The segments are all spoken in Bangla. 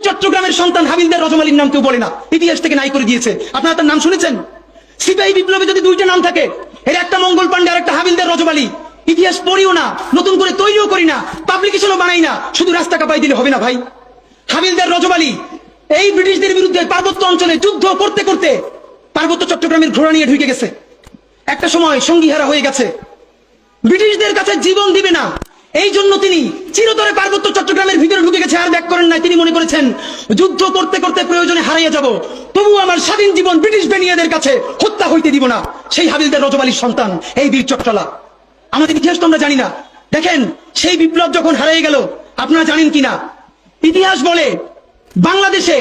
চট্টগ্রামের সন্তান হাবিলদার রজমালির নাম কেউ বলে না, ইতিহাস থেকে নাই করে দিয়েছে। আপনারা তার নাম শুনেছেন? সিপাহী বিপ্লবে যদি দুইটা নাম থাকে, এর একটা মঙ্গল পান্ডে আর একটা হাবিলদার রজমালি। ইতিহাস পড়িও না, নতুন করে তৈরিও করি না, পাবলিকেশনও বানাই না, শুধু রাস্তা কাঁপাই দিলে হবে না ভাই। হাবিলদার রজমালি এই ব্রিটিশদের বিরুদ্ধে পার্বত্য অঞ্চলে যুদ্ধ করতে করতে পার্বত্য চট্টগ্রামের ঘোড়া নিয়ে ঢুকে গেছে। একটা সময় সঙ্গীহারা হয়ে গেছে, ব্রিটিশদের কাছে জীবন দিবে না, এই জন্য তিনি চিরতরে পার্বত্য চট্টগ্রামের ভিতরে ঢুকে গেছে, আর ব্যাক করেন নাই। তিনি মনে করেছেন যুদ্ধ করতে করতে প্রয়োজনে হারাইয়া যাব, তবু আমার স্বাধীন জীবন ব্রিটিশ বেনিয়াদের কাছে হত্যা হইতে দিব না। সেই হাবিলদার রজমালির সন্তান এই বীর চট্টলা। আমাদের ইতিহাস তো আমরা জানি না। দেখেন, সেই বিপ্লব যখন হারিয়ে গেল, আপনারা জানেন কিনা, ইতিহাস বলে বাংলাদেশে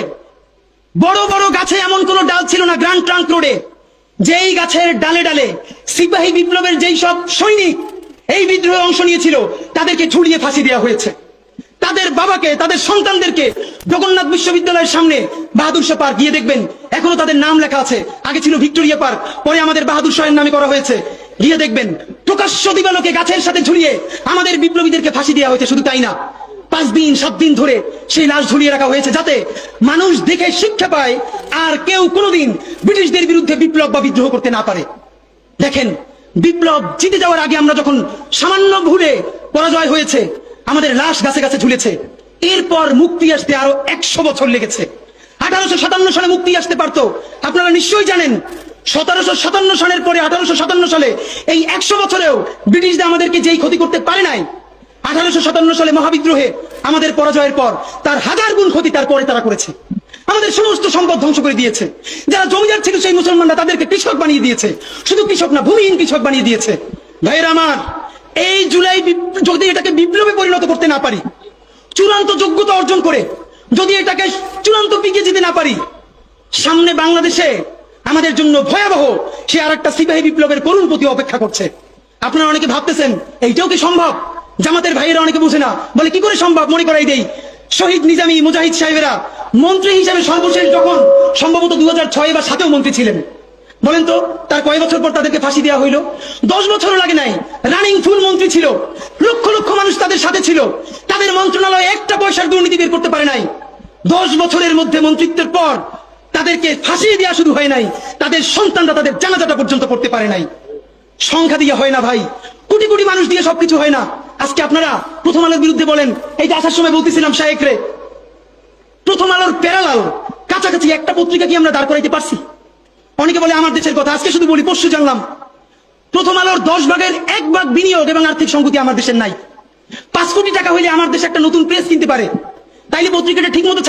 বড় বড় গাছে এমন কোন ডাল ছিল না গ্র্যান্ড ট্রাঙ্ক রোডে, যেই গাছের ডালে ডালে সিপাহী বিপ্লবের যেই সব সৈনিক এই বিদ্রোহে অংশ নিয়েছিল তাদেরকে ঝুলিয়ে ফাঁসি দেওয়া হয়েছে। তাদের বাবাকে, তাদের সন্তানদেরকে জগন্নাথ বিশ্ববিদ্যালয়ের সামনে বাহাদুর শাহ পার্ক গিয়ে দেখবেন, এখনো তাদের নাম লেখা আছে। আগে ছিল ভিক্টোরিয়া পার্ক, পরে আমাদের বাহাদুর শাহের নামে করা হয়েছে। গিয়ে দেখবেন প্রকাশ্য দিবালোকে গাছের সাথে ঝুলিয়ে আমাদের বিপ্লবীদেরকে ফাঁসি দেওয়া হয়েছে। শুধু তাই না, 5 দিন 7 দিন ধরে সেই লাশ ঝুলিয়ে রাখা হয়েছে, যাতে মানুষ দেখে শিক্ষা পায় আর কেউ কোনোদিন ব্রিটিশদের বিরুদ্ধে বিপ্লব বা বিদ্রোহ করতে না পারে। দেখেন, বিপ্লব জিতে যাওয়ার আগে আমরা যখন সামান্য ভুলে পরাজয় হয়েছে, আমাদের লাশ গাছে গাছে ঝুলেছে। এরপর মুক্তি আসতে আরো 100 বছর লেগেছে। 1857 সালে মুক্তি আসতে পারতো। আপনারা নিশ্চয়ই জানেন 1757 সালের পরে 1857 সালে এই 100 বছরেও ব্রিটিশরা আমাদেরকে যেই ক্ষতি করতে পারে নাই, 1857 সালে মহাবিদ্রোহে আমাদের পরাজয়ের পর তার 1000 গুণ ক্ষতি তারপরে তারা করেছে। আমাদের সমস্ত সম্পদ ধ্বংস করে দিয়েছে। যারা জমিদার ছিল সেই মুসলমানরা তাদেরকে কৃষক বানিয়ে দিয়েছে। শুধু কৃষক না, ভূমিহীন কৃষক বানিয়ে দিয়েছে। ভাইয়ের আমার, এই জুলাই যদি এটাকে বিপ্লবে পরিণত করতে না পারি, চূড়ান্ত যোগ্যতা অর্জন করে যদি এটাকে চূড়ান্ত পিকে যেতে না পারি, সামনে বাংলাদেশে আমাদের জন্য ভয়াবহ সে আর একটা সিপাহী বিপ্লবের করুণ প্রতি অপেক্ষা করছে। আপনারা অনেকে ভাবতেছেন এইটাও কি সম্ভব? জামাতের ভাইয়েরা অনেকে বুঝে না, বলে কি করে সম্ভব। মনে করাই দেই, শহীদ নিজামী মুজাহিদ সাহেবেরা মন্ত্রী হিসেবে সর্বশেষ যখন সম্ভবত 2006 বা 2007 মন্ত্রী ছিলেন, বলেন তো তার কয় বছর পর তাদেরকে ফাঁসি দেওয়া হইল? 10 বছরও লাগে নাই। রানিং ফুল মন্ত্রী ছিল, লক্ষ লক্ষ মানুষ তাদের সাথে ছিল, তাদের মন্ত্রণালয় একটা পয়সার দুর্নীতি বের করতে পারে নাই। 10 বছরের মধ্যে মন্ত্রিত্বের পর তাদেরকে ফাঁসি দেওয়া শুধু হয় নাই, তাদের সন্তানরা তাদের জানাজাটা পর্যন্ত করতে পারে নাই। সংখ্যা দিয়ে হয় না ভাই, কোটি কোটি মানুষ দিয়ে সবকিছু হয় না। আজকে আপনারা প্রথম আলোর বিরুদ্ধে বলেন, এই যে আসার সময় বলতেছিলাম শায়েকরে, প্রথম আলোর প্যারালাল কাছাকাছি একটা পত্রিকা কি আমরা দাঁড় করাইতে পারছি? অনেকে বলে আমার দেশের কথা, আজকে শুধু বলি, পরশু জানলাম প্রথম আলোর 10 ভাগের 1 ভাগ বিনিয়োগ এবং আর্থিক সংগতি আমার দেশের নাই। 5 কোটি টাকা হইলে আমার দেশে একটা নতুন প্রেস কিনতে পারে, তাইলে পত্রিকাটা ঠিক মতো